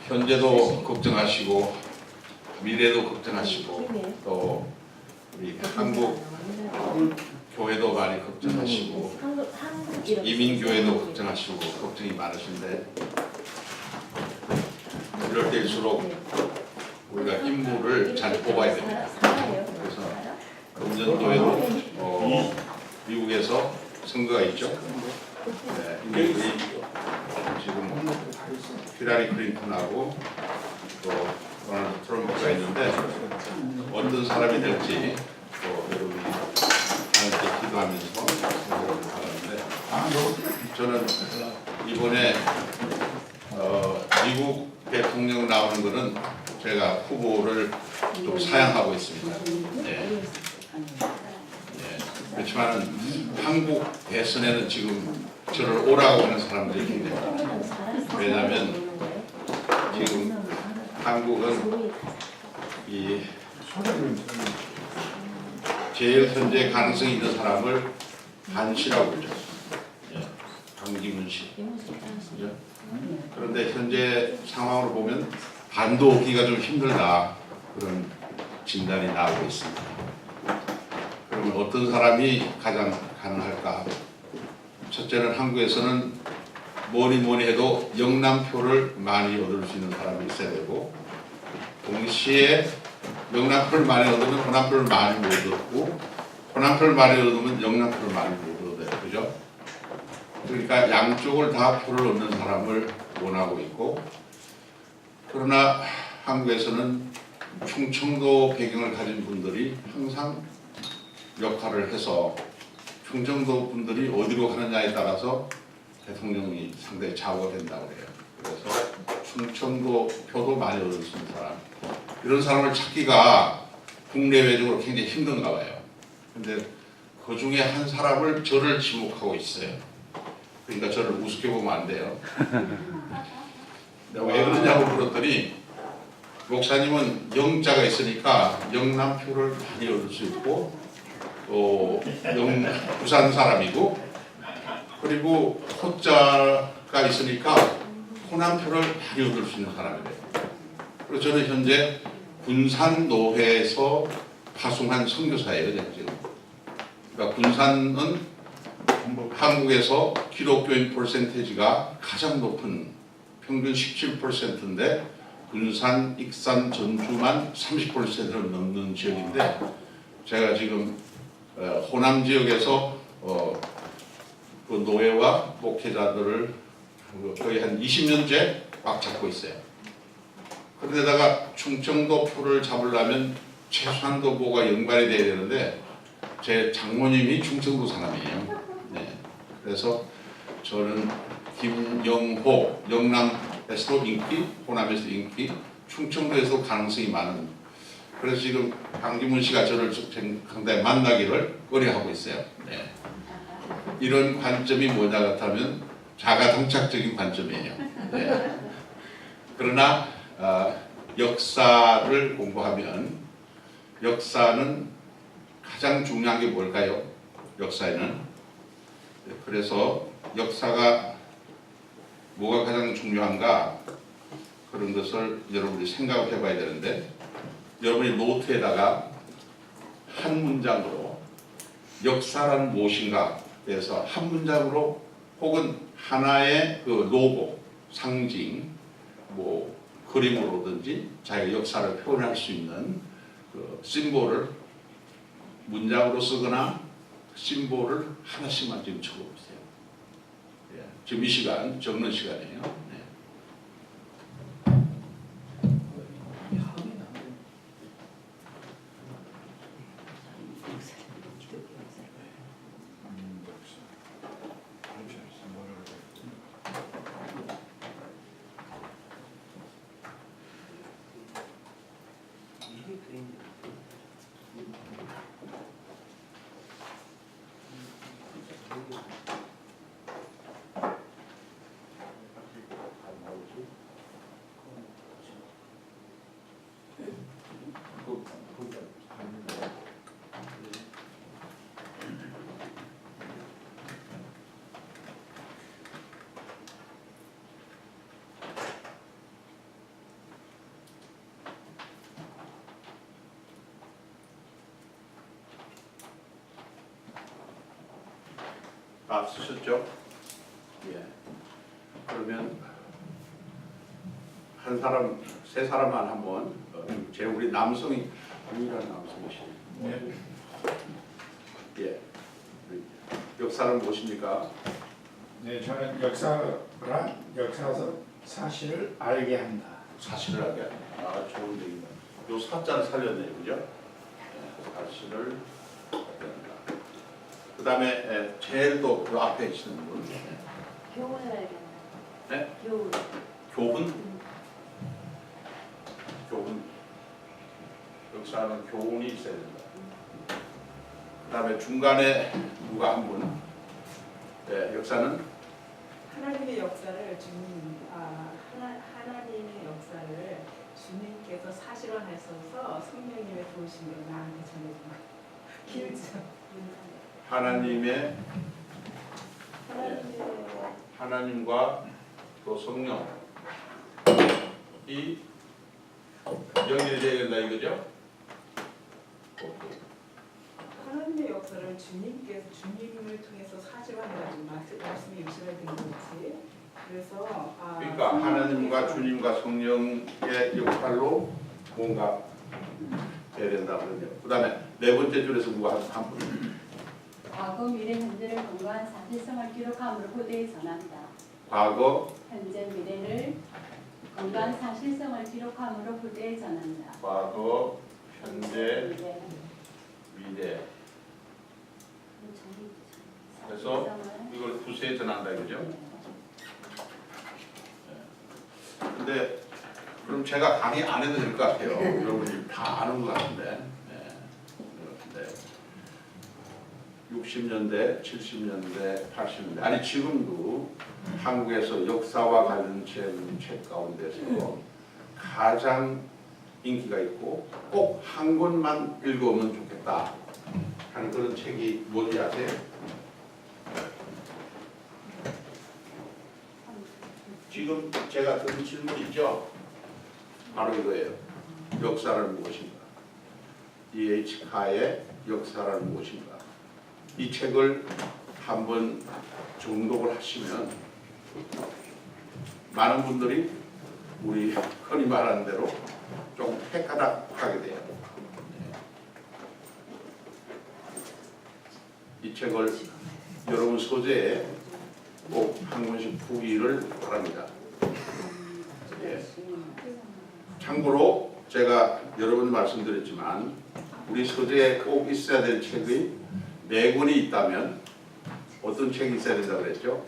현재도 걱정하시고 미래도 걱정하시고 또 우리 한국 교회도 많이 걱정하시고 이민교회도 걱정하시고 걱정이 많으신데 이럴 때일수록 우리가 인물을 잘 뽑아야 됩니다. 그래서 금년도에도 미국에서 선거가 있죠. 네, 인물들이 지금 히라리 클린턴하고 또 도널드 트럼프가 있는데 어떤 사람이 될지 또 여러분이 함께 기도하면서 생각을 하는데 저는 이번에 미국 대통령 나오는 거는 제가 후보를 좀 사양하고 있습니다. 네. 네. 그렇지만 한국 대선에는 지금 저를 오라고 하는 사람들이 굉장히 많아요. 왜냐하면 지금 한국은 이 제일 현재 가능성이 있는 사람을 한씨라고 그러죠. 예, 강기문 씨. 그죠? 그런데 현재 상황으로 보면 반도 오기가 좀 힘들다 그런 진단이 나오고 있습니다. 그러면 어떤 사람이 가장 가능할까? 첫째는 한국에서는 뭐니 해도 영남표를 많이 얻을 수 있는 사람이 있어야 되고 동시에 영남표를 많이 얻으면 호남표를 많이 못 얻고 호남표를 많이 얻으면 영남표를 많이 못 얻어요. 그죠? 그러니까 양쪽을 다 표를 얻는 사람을 원하고 있고 그러나 한국에서는 충청도 배경을 가진 분들이 항상 역할을 해서 충청도 분들이 어디로 가느냐에 따라서 대통령이 상당히 좌우가 된다고 해요. 그래서 충청도 표도 많이 얻을 수 있는 사람 이런 사람을 찾기가 국내외적으로 굉장히 힘든가 봐요. 근데 그 중에 한 사람을 저를 지목하고 있어요. 그러니까 저를 우습게 보면 안 돼요. 왜 그러냐고 물었더니 목사님은 영자가 있으니까 영남표를 많이 얻을 수 있고 또 부산 사람이고 그리고 호자가 있으니까 호남표를 많이 얻을 수 있는 사람이래요. 그래서 저는 현재 군산노회에서 파송한 선교사예요. 지금. 그러니까 군산은 한국에서 기독교인 퍼센테이지가 가장 높은 평균 17%인데 군산, 익산, 전주만 30%를 넘는 지역인데 제가 지금 호남 지역에서 그 노예와 목회자들을 거의 한 20년째 꽉 잡고 있어요. 그런데다가 충청도 표를 잡으려면 최소한도 뭐가 연관이 돼야 되는데 제 장모님이 충청도 사람이에요. 네. 그래서 저는 김영호, 영남에서도 인기, 호남에서도 인기, 충청도에서도 가능성이 많은 그래서 지금 강기문 씨가 저를 상당히 만나기를 꺼려하고 있어요. 네. 이런 관점이 뭐냐 같으면 자가당착적인 관점이에요. 네. 그러나 역사를 공부하면 역사는 가장 중요한 게 뭘까요? 역사에는 그래서 역사가 뭐가 가장 중요한가 그런 것을 여러분이 생각을 해봐야 되는데 여러분이 노트에다가 한 문장으로 역사란 무엇인가 그래서 한 문장으로 혹은 하나의 그 로고, 상징, 뭐 그림으로든지 자기가 역사를 표현할 수 있는 그 심볼을 문장으로 쓰거나 심볼을 하나씩만 지금 적어보세요. 예, 지금 이 시간 적는 시간이에요. 네. 다 쓰셨죠? 예. 그러면 한 사람, 세 사람만 한번 제 우리 남성이 유일한 남성이시죠. 네. 예. 역사는 무엇입니까? 네, 저는 역사란 역사에서 사실을 알게 한다. 사실을 알게 한다. 아, 좋은 얘기다. 요 사자를 살렸네요, 그죠? 예, 사실을 알게 한다. 그 다음에 제일 또 그 앞에 있는 분. 교훈을 알게 한다. 네? 교훈. 교훈? 교훈. 역사는 교훈이 있어야 된다. 그 다음에 중간에 누가 한 분. 네, 역사는 하나님의 역사를 하나님의 역사를 주님께서 사실화하셔서 성령님의 도우심으로 나한테 전해준 거. 길죠. 하나님의 하나님과 또 성령이 연결되어야 된다 이거죠? 하나님의 역사를 주님을 통해서 사실화해가지고 말씀이 유실화된 거지. 그래서 그러니까 하나님과 주님과 성령의 역할로 뭔가 해야 된다 그러죠. 그 다음에 네 번째 줄에서 누가 한 분. 과거, 미래, 현재를 건강한 사실성을 기록함으로 후대에 전한다. 과거, 현재, 미래를 건강한 사실성을 기록함으로 후대에 전한다. 과거, 현재, 미래. 그래서 이걸 후세에 전한다 이거죠. 근데 그럼 제가 강의 안 해도 될 것 같아요. 여러분이 다 아는 것 같은데. 네. 60년대, 70년대, 80년대 아니 지금도 한국에서 역사와 관련된 책 가운데서 가장 인기가 있고 꼭 한 권만 읽어오면 좋겠다 하는 그런 책이 뭔지 아세요? 지금 제가 든 질문 있죠? 바로 이거예요. 역사는 무엇인가? D.H. 카의 역사는 무엇인가? 이 책을 한번 정독을 하시면 많은 분들이 우리 흔히 말하는 대로 좀 헷가닥하게 돼요. 이 책을 여러분 소재에 꼭 한 권씩 보기를 바랍니다. 예. 참고로 제가 여러 번 말씀드렸지만 우리 서재에 꼭 있어야 될 책이 네 권이 있다면 어떤 책이 있어야 된다고 그랬죠?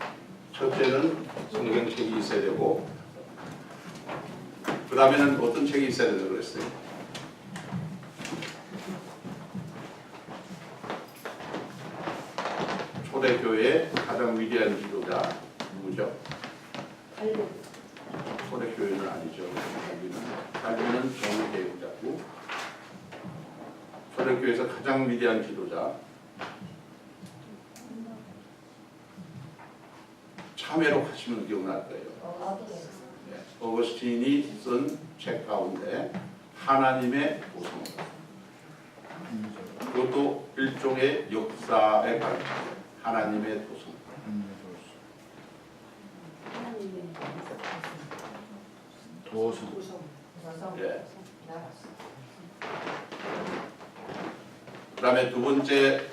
첫째는 성경책이 있어야 되고 그 다음에는 어떤 책이 있어야 된다고 그랬어요? 초대교회의 가장 위대한 지도자 누구죠? 초대교회는 아니죠. 칼빈은 정교회자고 초대교회에서 가장 위대한 지도자 참회로 하시면 기억날 거예요. 어거스틴이 쓴 책 가운데 하나님의 도성. 그것도 일종의 역사의 가르침. 하나님의 도성. 도성. 예. 그 다음에 두 번째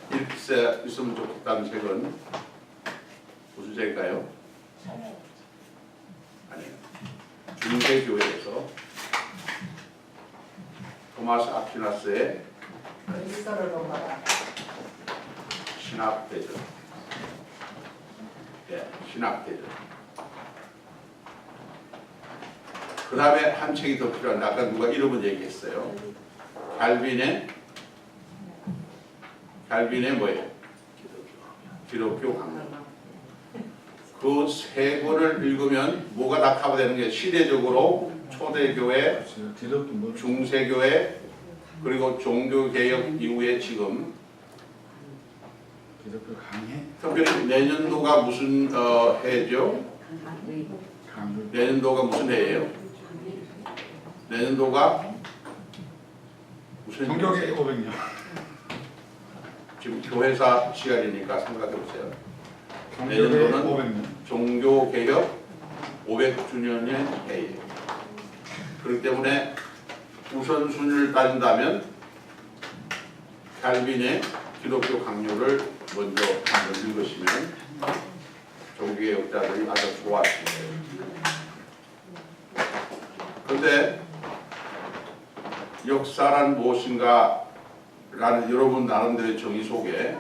있으면 좋겠다는 책은 무슨 책일까요? 아니에요. 중세교회에서 토마스 아퀴나스의 신학대전. 예, 신학대전. 그 다음에 한 책이 더 필요한데 아까 누가 이름을 얘기했어요. 갈빈의 뭐예요? 기독교 강론. 그 세 권을 읽으면 뭐가 다 커버되는 게 시대적으로 초대교회, 중세교회 그리고 종교개혁 이후에 지금 기독교 강해. 특별히 내년도가 무슨 해죠? 내년도가 무슨 해예요? 내년도가 무슨 성경의 500년. 지금 교회사 시간이니까 생각해 보세요. 내년도는 500년. 종교개혁 500주년의 해예요. 그렇기 때문에 우선순위를 따진다면 칼빈의 기독교 강요를 먼저 만든 것이면 종교개혁자들이 아주 좋아하시는 거예요. 그런데 역사란 무엇인가 라는 여러분 나름대로의 정의 속에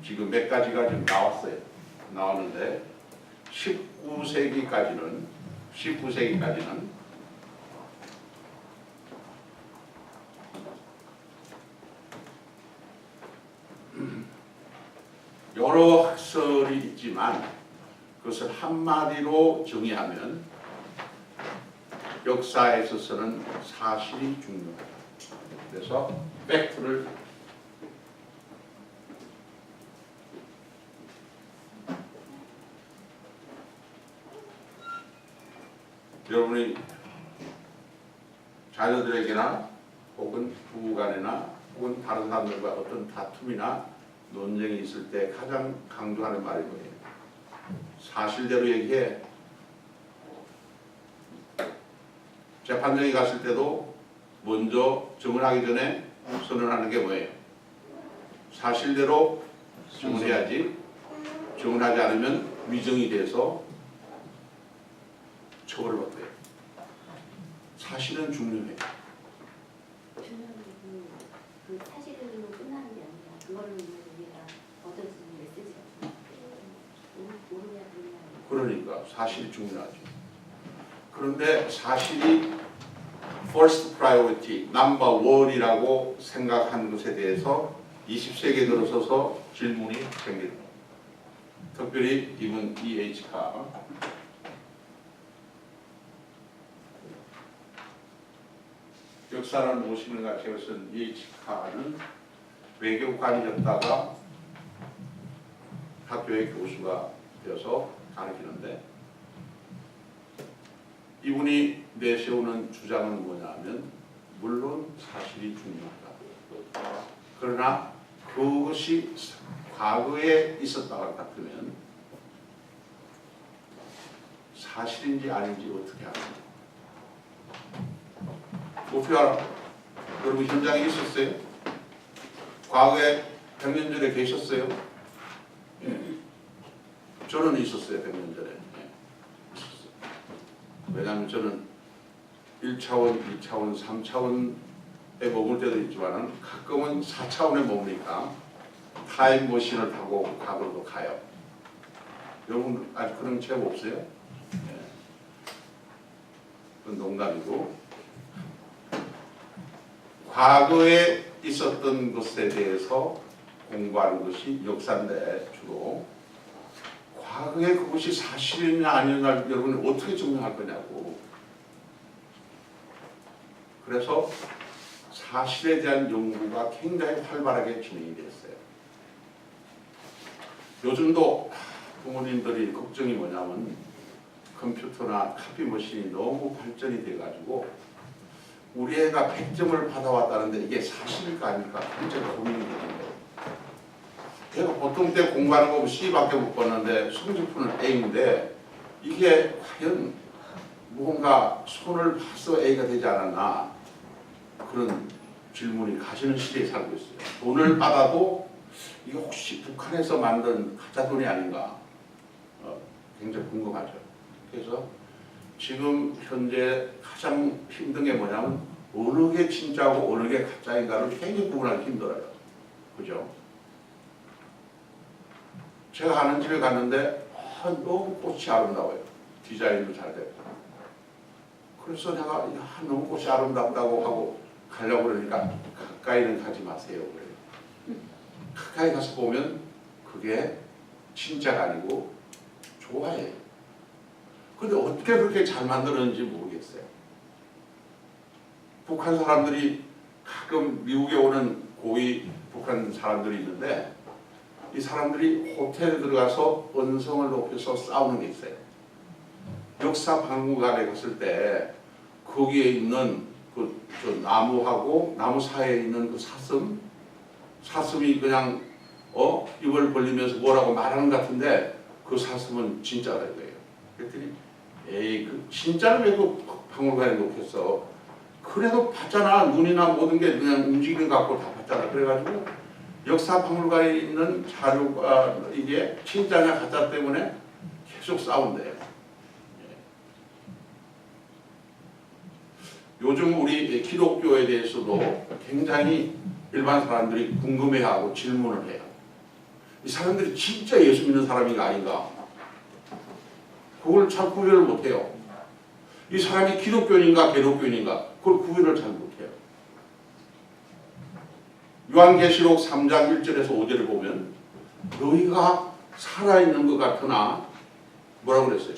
지금 몇 가지가 지금 나왔는데 19세기까지는 여러 학설이 있지만 그것을 한마디로 정의하면 역사에 있어서는 사실이 중요하다. 그래서 팩트를 여러분이 자녀들에게나 혹은 부부간이나 혹은 다른 사람들과 어떤 다툼이나 논쟁이 있을 때 가장 강조하는 말이 뭐예요? 사실대로 얘기해. 재판정에 갔을 때도 먼저 증언하기 전에 선언하는 게 뭐예요? 사실대로 증언해야지. 증언하지 않으면 위정이 돼서 처벌을 받아요. 사실은 중요해요. 중요한 게 그 사실로 끝나는 게 아니라 그걸로 우리가 어떤 메시지가 모르냐 그러니까 사실이 중요하죠. 그런데 사실이 first priority, number one이라고 생각한 것에 대해서 20세기에 들어서서 질문이 생깁니다. 특별히 이분 E.H.카 역사는 무엇인가 제것은 E.H.카는 외교관이었다가 학교의 교수가 되어서 가르치는데 이분이 내세우는 주장은 뭐냐면 물론 사실이 중요하다. 그러나 그것이 과거에 있었다고 같으면 사실인지 아닌지 어떻게 알아요? 어떻게 알아? 여러분 현장에 있었어요? 과거에 100년 전에 계셨어요? 저는 있었어요. 100년 전에. 있었어요. 왜냐하면 저는 1차원, 2차원, 3차원에 머물 때도 있지만 가끔은 4차원에 머무니까 타임머신을 타고 과거로 가요. 여러분 아직 그런 체험 없어요? 네. 그건 농담이고 과거에 있었던 것에 대해서 공부하는 것이 역사인데 주로 과거에 그것이 사실이냐 아니냐 여러분이 어떻게 증명할 거냐고. 그래서 사실에 대한 연구가 굉장히 활발하게 진행이 됐어요. 요즘도 부모님들이 걱정이 뭐냐면 컴퓨터나 카피머신이 너무 발전이 돼가지고 우리 애가 100점을 받아왔다는데 이게 사실일까 아닐까 굉장히 고민이 되는 거예요. 제가 보통 때 공부하는 거 C밖에 못 봤는데 성적표는 A인데 이게 과연 무언가 손을 봐서 A가 되지 않았나 그런 질문이 가시는 시대에 살고 있어요. 돈을 받아도 이게 혹시 북한에서 만든 가짜 돈이 아닌가 굉장히 궁금하죠. 그래서 지금 현재 가장 힘든 게 뭐냐면 어느 게 진짜고 어느 게 가짜인가를 굉장히 구분하기 힘들어요. 그죠? 제가 아는 집에 갔는데 너무 꽃이 아름다워요. 디자인도 잘 되고. 그래서 내가 너무 꽃이 아름답다고 하고 가려고 그러니까 가까이는 가지 마세요. 그래요. 가까이 가서 보면 그게 진짜가 아니고 좋아해요. 근데 어떻게 그렇게 잘 만드는지 모르겠어요. 북한 사람들이 가끔 미국에 오는 고위 북한 사람들이 있는데 이 사람들이 호텔에 들어가서 언성을 높여서 싸우는 게 있어요. 역사 박물관에 갔을 때 거기에 있는 저 나무하고 나무 사이에 있는 그 사슴이 그냥 입을 벌리면서 뭐라고 말하는 것 같은데 그 사슴은 진짜다 이거예요. 그랬더니 에이 그 진짜는 왜 그 박물관에 놓겠어. 그래도 봤잖아. 눈이나 모든 게 그냥 움직이는 것 같고 다 봤잖아. 그래가지고 역사 박물관에 있는 자료가 이게 진짜냐 가짜 때문에 계속 싸운대요. 요즘 우리 기독교에 대해서도 굉장히 일반 사람들이 궁금해하고 질문을 해요. 이 사람들이 진짜 예수 믿는 사람인가 아닌가? 그걸 잘 구별을 못해요. 이 사람이 기독교인인가 기독교인인가 그걸 구별을 잘 못해요. 요한계시록 3장 1절에서 5절을 보면 너희가 살아있는 것 같으나 뭐라고 그랬어요?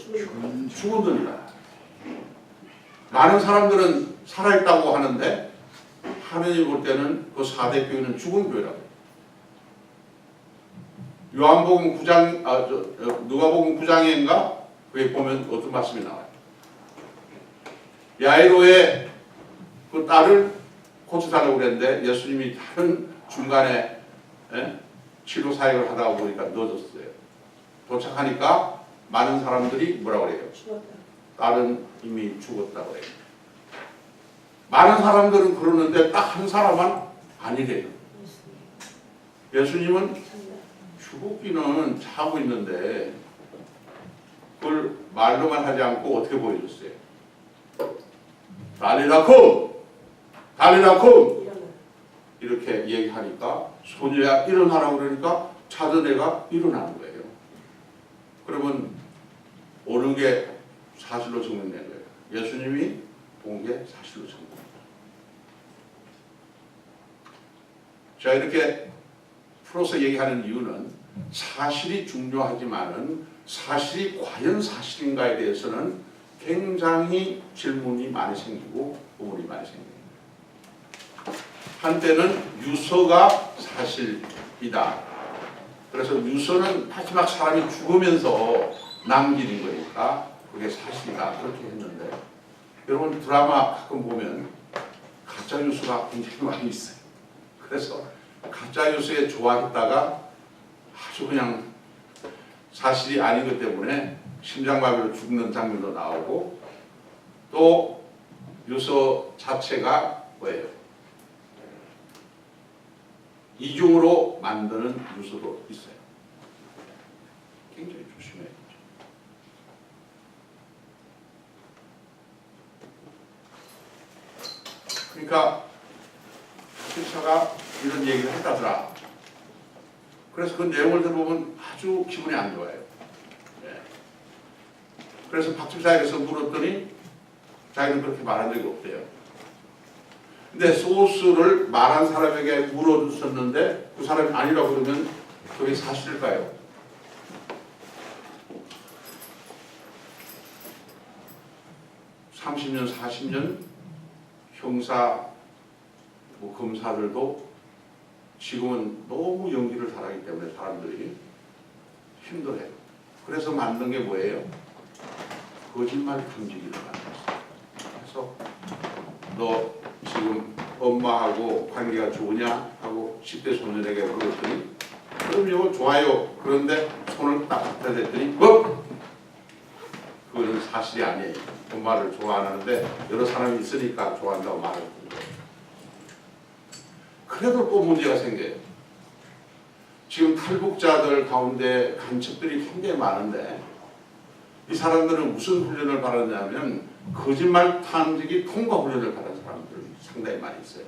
죽었느니라. 많은 사람들은 살아있다고 하는데 하느님 볼 때는 그 4대 교회는 죽은 교회라고. 요한복음 9장, 누가복음 9장인가? 거기 보면 어떤 말씀이 나와요. 야이로의 그 딸을 고쳐달라고 그랬는데 예수님이 다른 중간에 치료 사역을 하다가 보니까 늦었어요. 도착하니까 많은 사람들이 뭐라고 그래요? 딸은 이미 죽었다고 해요. 많은 사람들은 그러는데 딱 한 사람은 아니래요. 예수님은 죽었기는 자고 있는데 그걸 말로만 하지 않고 어떻게 보여줬어요? 달리라쿰! 달리라쿰! 이렇게 얘기하니까 소녀야 일어나라고 그러니까 자던 애가 일어나는 거예요. 그러면 옳은 게 사실로 증명된 거예요. 예수님이 본 게 사실로 증명된 거예요. 자, 이렇게 풀어서 얘기하는 이유는 사실이 중요하지만은 사실이 과연 사실인가에 대해서는 굉장히 질문이 많이 생기고 의문이 많이 생깁니다. 한때는 유서가 사실이다. 그래서 유서는 마지막 사람이 죽으면서 남기는 거니까 그게 사실이다. 그렇게 했는데 여러분 드라마 가끔 보면 가짜 뉴스가 굉장히 많이 있어요. 그래서 가짜 뉴스에 좋아했다가 아주 그냥 사실이 아닌 것 때문에 심장마비로 죽는 장면도 나오고 또 유서 자체가 뭐예요? 이중으로 만드는 유서도 있어요. 굉장히 조심해야 되죠. 그러니까 박필차가 이런 얘기를 했다더라. 그래서 그 내용을 들어보면 아주 기분이 안 좋아요. 네. 그래서 박필차에게서 물었더니 자기는 그렇게 말한 적이 없대요. 근데 소스를 말한 사람에게 물어줬었는데 그 사람이 아니라고 그러면 그게 사실일까요? (30년) (40년) 형사 검사들도 지금은 너무 연기를 잘하기 때문에 사람들이 힘들어요. 그래서 만든 게 뭐예요? 거짓말 탐지기를 만들었어요. 그래서 너 지금 엄마하고 관계가 좋으냐? 하고 10대 소년에게 물었더니 그럼요 좋아요. 그런데 손을 딱 갖다 댔더니 뭐? 그거는 사실이 아니에요. 엄마를 좋아 안 하는데 여러 사람이 있으니까 좋아한다고 말을 했거든요. 그래도 또 문제가 생겨요. 지금 탈북자들 가운데 간첩들이 굉장히 많은데 이 사람들은 무슨 훈련을 받았냐면 거짓말 탐지기 통과 훈련을 받은 사람들이 상당히 많이 있어요.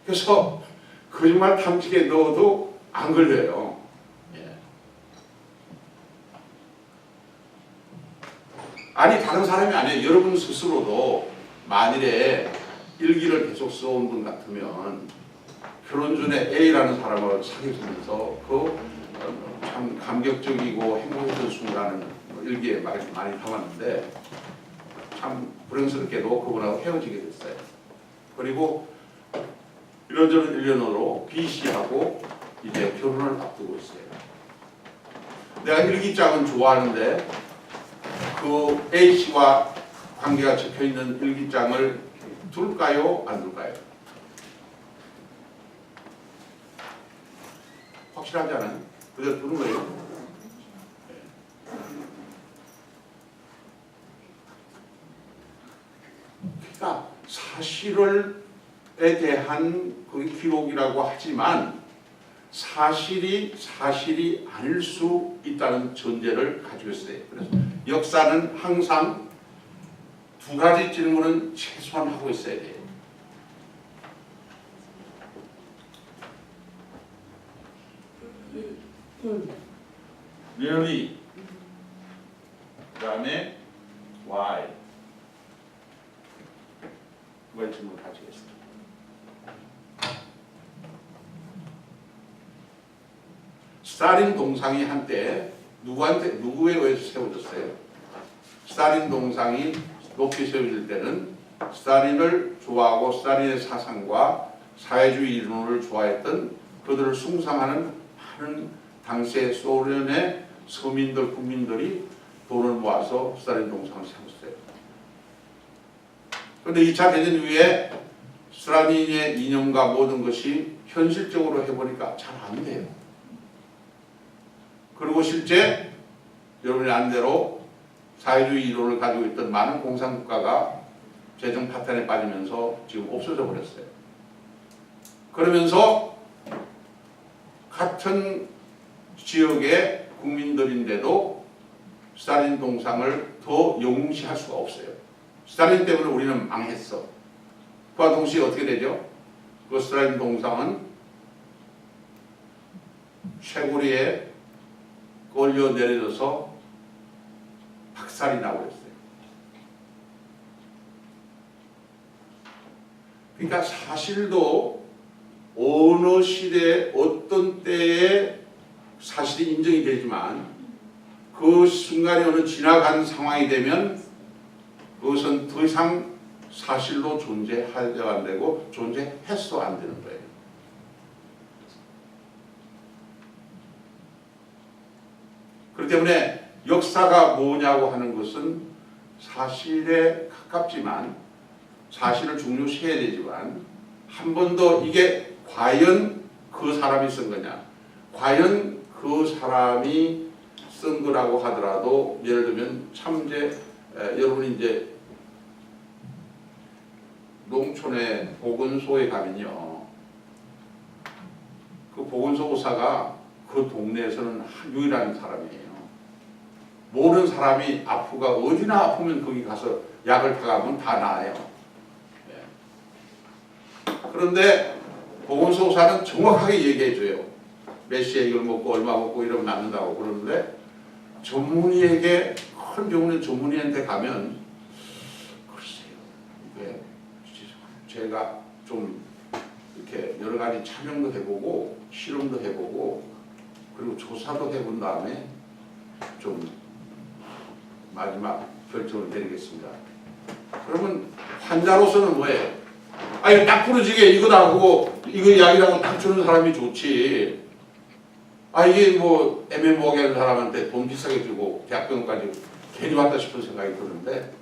그래서 거짓말 탐지기에 넣어도 안 걸려요. 예. 아니 다른 사람이 아니에요. 여러분 스스로도 만일에 일기를 계속 써온 분 같으면 결혼 전에 A라는 사람을 사귀면서 그 참 감격적이고 행복했던 순간을 일기에 많이 담았는데 참 불행스럽게도 그분하고 헤어지게 됐어요. 그리고 이런저런 일련으로 B 씨하고 이제 결혼을 앞두고 있어요. 내가 일기장은 좋아하는데 그 A 씨와 관계가 적혀 있는 일기장을 둘까요? 안 둘까요? 확실하지 않아요? 그대로 두는 거예요. 자, 사실에 대한 그 기록이라고 하지만 사실이 아닐 수 있다는 전제를 가지고 있어요. 그래서 역사는 항상 두 가지 질문은 최소한 하고 있어야 돼요. Really, 그 다음에 why, 두 가지 질문을 가지고 있습니다. 스탈린 동상이 한때 누구에 의해서 세워졌어요? 스탈린 동상이 높이 세워질 때는 스탈린을 좋아하고 스탈린의 사상과 사회주의 이론을 좋아했던 그들을 숭상하는 많은 당시의 소련의 서민들, 국민들이 돈을 모아서 스탈린 동상을 세웠어요. 그런데 2차 대전 이후에 스탈린의 이념과 모든 것이 현실적으로 해보니까 잘 안 돼요. 그리고 실제 여러분이 아는 대로 사회주의 이론을 가지고 있던 많은 공산국가가 재정 파탄에 빠지면서 지금 없어져 버렸어요. 그러면서 같은 지역의 국민들인데도 스탈린 동상을 더 영웅시할 수가 없어요. 스탈린 때문에 우리는 망했어. 그와 동시에 어떻게 되죠? 그 스탈린 동상은 쇠고리에 끌려 내려져서 박살이 나고 있어요. 그러니까 사실도 어느 시대 어떤 때에 사실이 인정이 되지만 그 순간이 어느 지나간 상황이 되면 그것은 더 이상 사실로 존재하려 안 되고 존재해서 안 되는 거예요. 그렇기 때문에 역사가 뭐냐고 하는 것은 사실에 가깝지만 사실을 중요시해야 되지만 한 번 더 이게 과연 그 사람이 쓴 거냐, 과연 그 사람이 쓴 거라고 하더라도 예를 들면 참 이제 여러분이 이제 농촌의 보건소에 가면요, 그 보건소 의사가 그 동네에서는 유일한 사람이에요. 모르는 사람이 아프가 어디나 아프면 거기 가서 약을 타가면 다 나아요. 그런데 보건소 의사는 정확하게 얘기해줘요. 몇 시에 이걸 먹고 얼마 먹고 이러면 낫는다고. 그러는데 전문의에게, 큰 병원의 전문의한테 가면 글쎄요, 이게 제가 좀 이렇게 여러 가지 참여도 해보고 실험도 해보고 그리고 조사도 해본 다음에 좀 마지막 결정을 내리겠습니다. 그러면 환자로서는 뭐예요? 아니 딱 부러지게 이거다 하고 이거 약이라고 딱 주는 사람이 좋지. 아 이게 뭐 애매모호하게 하는 사람한테 돈 비싸게 주고 대학병원까지 괜히 왔다 싶은 생각이 드는데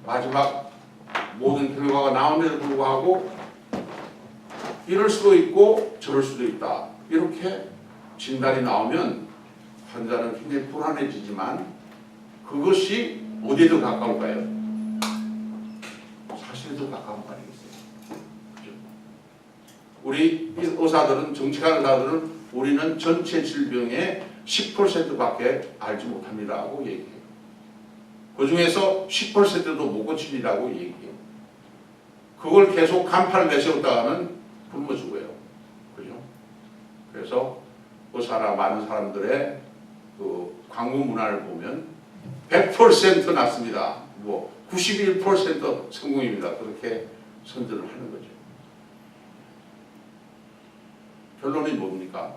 마지막 모든 결과가 나옴에도 불구하고 이럴 수도 있고 저럴 수도 있다. 이렇게 진단이 나오면 환자는 굉장히 불안해지지만 그것이 어디에 더 가까울까요? 사실에 더 가까운 거 아니겠어요? 그죠? 우리 의사들은, 정치관 의사들은 우리는 전체 질병의 10%밖에 알지 못합니다 하고 얘기해요. 그 중에서 10%도 못 고칩니다고 얘기해요. 그걸 계속 간판을 내세웠다가는 굶어 죽어요. 그죠? 그래서 의사나 많은 사람들의 그 광고 문화를 보면 100% 낫습니다. 뭐 91% 성공입니다. 그렇게 선전을 하는 거죠. 결론이 뭡니까?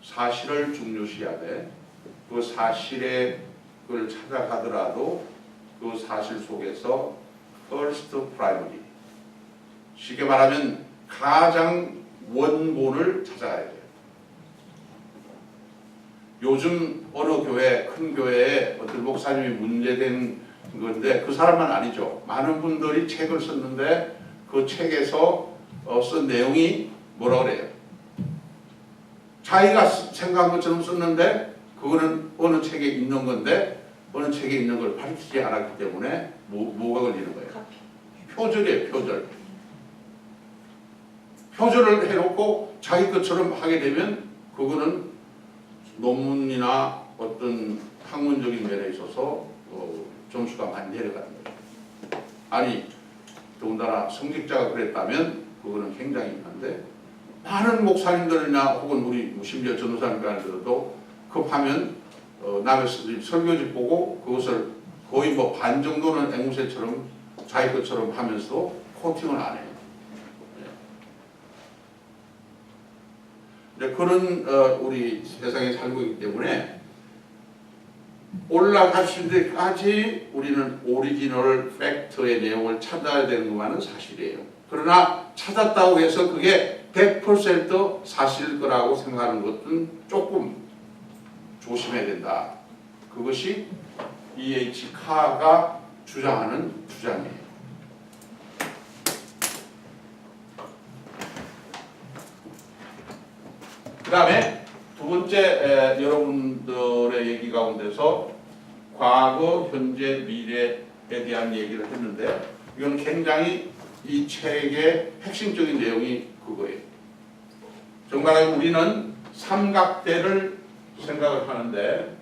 사실을 중요시하되 그 사실의 걸 찾아가더라도 그 사실 속에서 first primary, 쉽게 말하면 가장 원본을 찾아가야 돼요. 요즘 어느 교회, 큰 교회에 어떤 목사님이 문제된 건데 그 사람만 아니죠. 많은 분들이 책을 썼는데 그 책에서 쓴 내용이 뭐라 그래요? 자기가 생각한 것처럼 썼는데 그거는 어느 책에 있는 건데 어느 책에 있는 걸 가르치지 않았기 때문에 뭐가 걸리는 거예요? 표절이에요. 표절. 표절을 해놓고 자기 것처럼 하게 되면 그거는 논문이나 어떤 학문적인 면에 있어서 점수가 많이 내려가는 거죠. 아니 더군다나 성직자가 그랬다면 그거는 굉장히 힘든데 많은 목사님들이나 혹은 우리 심지어 전도사님들도 급하면 남의 설교집 보고 그것을 거의 뭐 반 정도는 앵무새처럼 자기 것처럼 하면서 코팅을 안 해요. 그런 우리 세상에 살고 있기 때문에 올라가실 때까지 우리는 오리지널 팩트의 내용을 찾아야 되는 것만은 사실이에요. 그러나 찾았다고 해서 그게 100% 사실일 거라고 생각하는 것은 조금 조심해야 된다. 그것이 E.H. 카가 주장하는 주장이에요. 그 다음에 두 번째 여러분들의 얘기 가운데서 과거, 현재, 미래에 대한 얘기를 했는데 이건 굉장히 이 책의 핵심적인 내용이 그거예요. 정말 우리는 삼각대를 생각을 하는데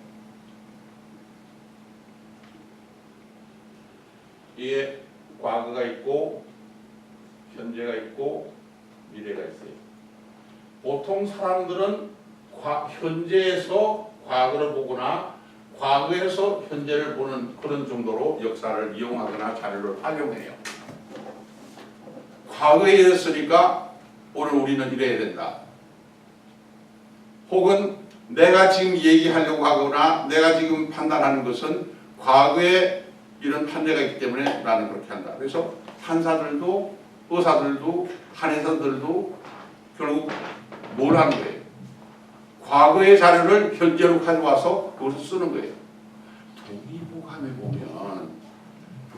이게 과거가 있고 현재가 있고 미래가 있어요. 보통 사람들은 현재에서 과거를 보거나 과거에서 현재를 보는 그런 정도로 역사를 이용하거나 자료를 활용해요. 과거에 이랬으니까 오늘 우리는 이래야 된다. 혹은 내가 지금 얘기하려고 하거나 내가 지금 판단하는 것은 과거에 이런 판례가 있기 때문에 나는 그렇게 한다. 그래서 판사들도 의사들도 한의사들도 결국 뭘 하는 거예요? 과거의 자료를 현재로 가져와서 그것을 쓰는 거예요. 동의보감에 보면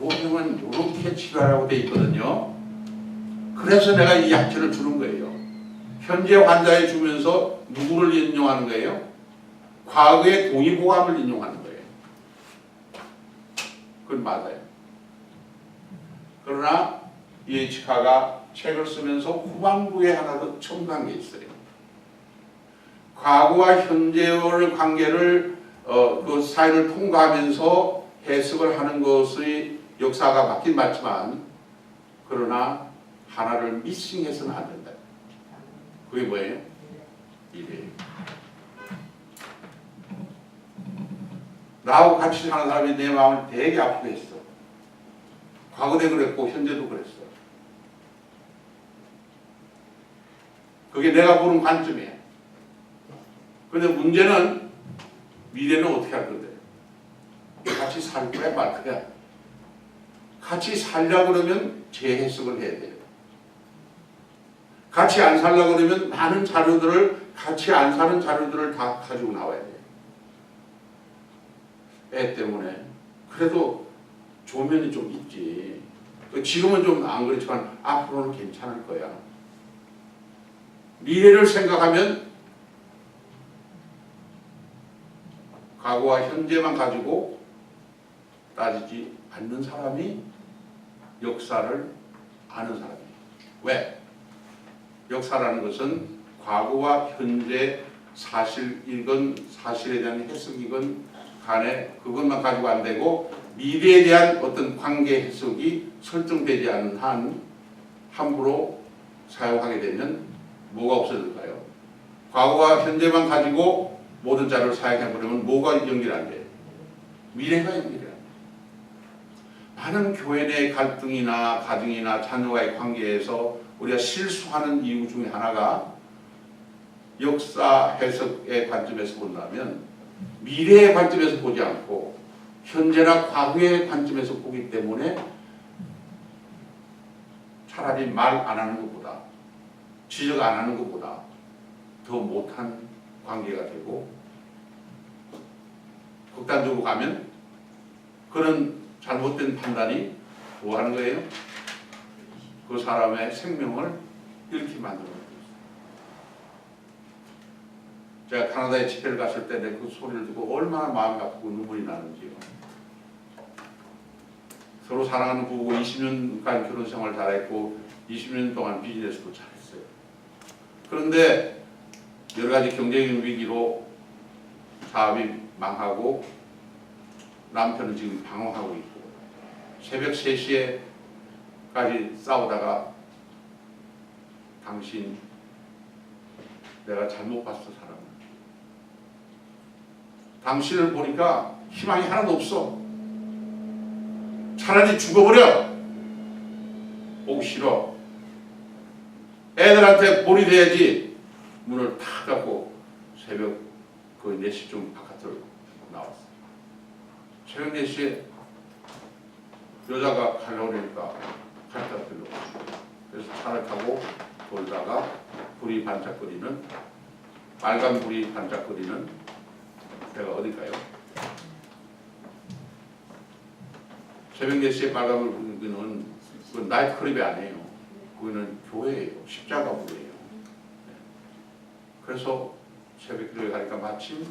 요즘은 이렇게 치료하라고 돼 있거든요. 그래서 내가 이 약제를 주는 거예요. 현재 환자에 주면서 누구를 인용하는 거예요? 과거의 동의보감을 인용하는 거예요. 그건 맞아요. 그러나 E.H. 카가 책을 쓰면서 후반부에 하나 더 첨가한 게 있어요. 과거와 현재의 관계를 그 사회를 통과하면서 해석을 하는 것의 역사가 맞긴 맞지만 그러나 하나를 미싱해서는 안 된다. 그게 뭐예요? 미래예요. 나하고 같이 사는 사람이 내 마음을 되게 아프게 했어. 과거도 그랬고 현재도 그랬어. 그게 내가 보는 관점이야. 그런데 문제는 미래는 어떻게 할 건데? 같이 살 거야 말 거야? 같이 살려고 그러면 재해석을 해야 돼요. 같이 안 살려고 그러면 많은 자료들을 같이 안 사는 자료들을 다 가지고 나와야 돼요. 애 때문에. 그래도 조면이 좀 있지. 지금은 좀 안 그렇지만 앞으로는 괜찮을 거야. 미래를 생각하면 과거와 현재만 가지고 따지지 않는 사람이 역사를 아는 사람이에요. 왜? 역사라는 것은 과거와 현재 사실이건 사실에 대한 해석이건 간에 그것만 가지고 안 되고 미래에 대한 어떤 관계 해석이 설정되지 않는 한 함부로 사용하게 되면 뭐가 없어질까요? 과거와 현재만 가지고 모든 자료를 사용해버리면 뭐가 연결이 안 돼요? 미래가 연결이 안 돼요. 많은 교회 내 갈등이나 가정이나 자녀와의 관계에서 우리가 실수하는 이유 중에 하나가 역사 해석의 관점에서 본다면 미래의 관점에서 보지 않고 현재나 과거의 관점에서 보기 때문에 차라리 말 안 하는 것보다 지적 안 하는 것보다 더 못한 관계가 되고 극단적으로 가면 그런 잘못된 판단이 뭐 하는 거예요? 그 사람의 생명을 잃게 만드는 거예요. 제가 캐나다에 집회를 갔을 때 내 그 소리를 듣고 얼마나 마음이 아프고 눈물이 나는지요. 서로 사랑하는 부부고 20년간 결혼 생활 잘했고 20년 동안 비즈니스도 잘했어요. 그런데 여러 가지 경제적인 위기로 사업이 망하고 남편은 지금 방황하고 있고 새벽 3시에까지 싸우다가 당신 내가 잘못 봤어 사람을. 당신을 보니까 희망이 하나도 없어. 차라리 죽어버려. 보기 싫어. 애들한테 볼이 돼야지. 문을 탁 닫고 새벽 거의 4시쯤 바깥으로 나왔어. 새벽 4시에 여자가 가려고 그러니까 갈다 들러. 그래서 차를 타고 돌다가 불이 반짝거리는 빨간 불이 반짝거리는 데가 어딜까요? 새벽 4시에 빨간 불 끄는 그건 나이트클럽이 아니에요. 그거는 교회예요. 십자가 부예요. 그래서 새벽 기도에 가니까 마침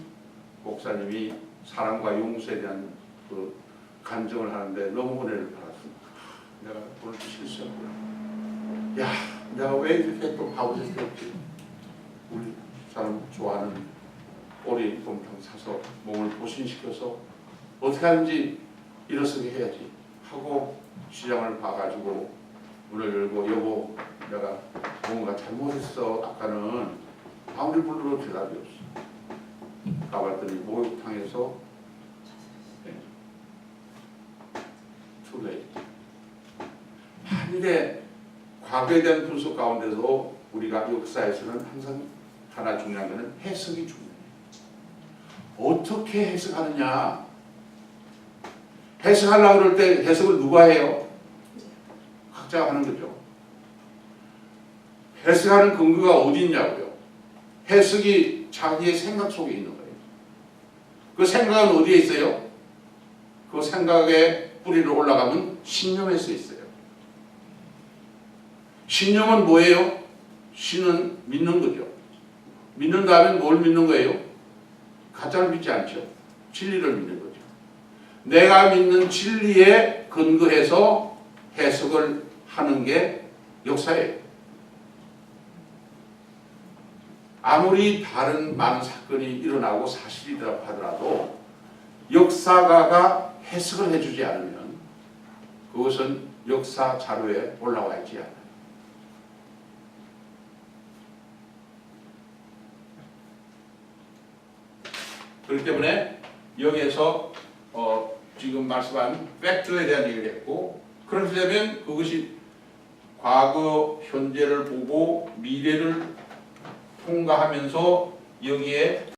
목사님이 사랑과 용서에 대한 그 간증을 하는데 너무 은혜를 받았습니다. 내가 오늘 실수했구나. 야, 내가 왜 이렇게 또 바보짓을 했지? 우리 사람 좋아하는 꼬리 곰탕 사서 몸을 보신시켜서 어떻게 하는지 일어서게 해야지 하고 시장을 봐가지고 문을 열고 여보 내가 뭔가 잘못했어. 아까는 아무리 불러도 대답이 없어. 가봤더니 목욕탕에서 too late. 한데 과거에 대한 분석 가운데서 우리가 역사에서는 항상 하나 중요한 것은 해석이 중요해요. 어떻게 해석하느냐. 해석하려고 그럴 때 해석을 누가 해요? 각자가 하는 거죠. 해석하는 근거가 어디 있냐고요. 해석이 자기의 생각 속에 있는 거예요. 그 생각은 어디에 있어요? 그 생각의 뿌리를 올라가면 신념에 서 있어요. 신념은 뭐예요? 신은 믿는 거죠. 믿는다면 뭘 믿는 거예요? 가짜를 믿지 않죠. 진리를 믿는 거죠. 내가 믿는 진리에 근거해서 해석을 하는 게 역사예요. 아무리 다른 많은 사건이 일어나고 사실이라고 하더라도 역사가가 해석을 해주지 않으면 그것은 역사 자료에 올라와 있지 않아요. 그렇기 때문에 여기에서 지금 말씀한 팩트에 대한 얘기를 했고 그렇게 되면 그것이 과거, 현재를 보고 미래를 통과하면서 여기에